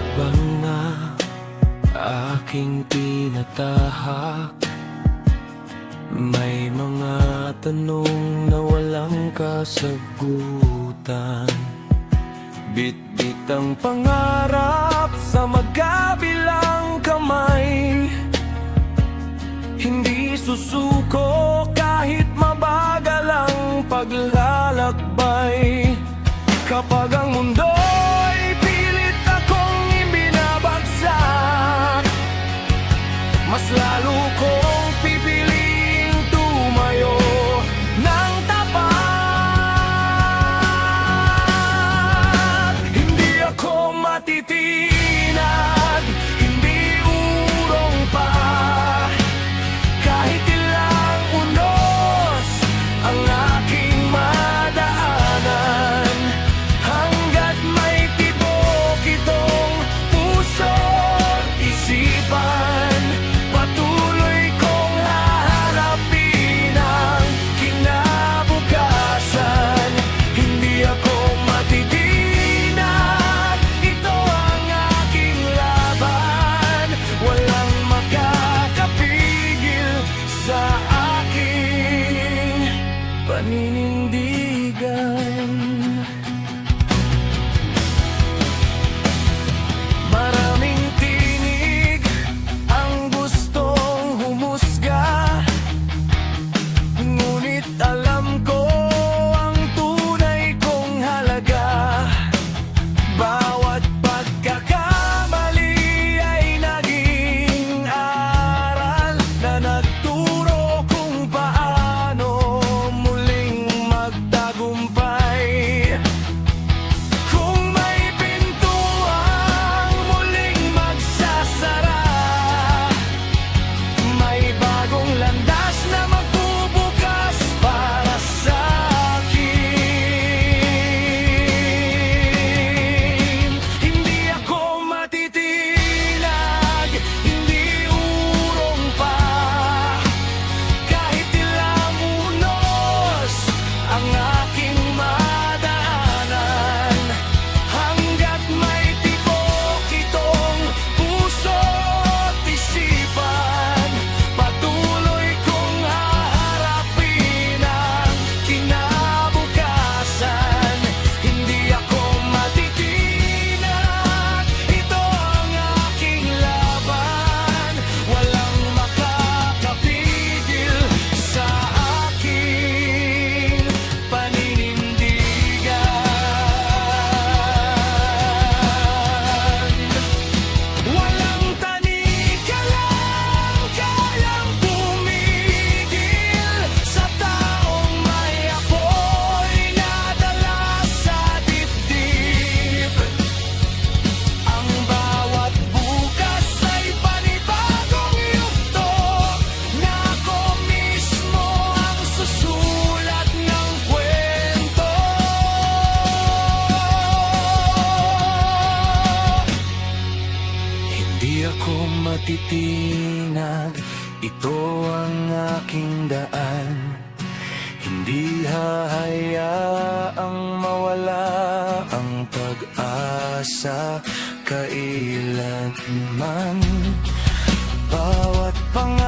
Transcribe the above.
habang na aking tinatahak, may mga tanong na walang kasagutan. Bit-bit ang pangarap sa magkabilang kamay, hindi susuko kahit mabagal ang paglalakbay. Kapag ang mundo'y pilit akong ibinabagsak, mas lalo kong pipiliing tumayo ng tapat. Hindi ako matitinag, hindi urong pa, kahit ilang unos ang aking madaanan. Hanggat may tibok itong puso't isipan, patuloy kong haharapin ang kinabukasan. Hindi ako matitinag, ito ang aking laban. Walang makakapigil sa aking paninindigan. Maraming tinig ang gustong humusga, ngunit alam ko ang tunay kong halaga. Bawat pagkakamali ay naging aral na nagturo kung paano muling magtagumpay. Kung may pintuang muling magsasara, may bagong landas na magbubukas para sa akin. Hindi ako matitinag, hindi urong pa, kahit ilang unos ang aking madaanan. Hanggat may tibok itong puso't isipan, patuloy kong haharapin ang kinabukasan. Hindi ako matitinag, ito ang aking laban. Walang makakapigil sa aking paninindigan. Walang tanikalang kayang pumigil sa taong may apoy na dala sa dibdib. Ang bawat bukas ay panibagong yugto, na ako mismo ang susulat ng kwento. Hindi ako matitinag, ito ang aking daan. Hindi hahayaang mawala ang pag-asa kailanman. Bawat pangarap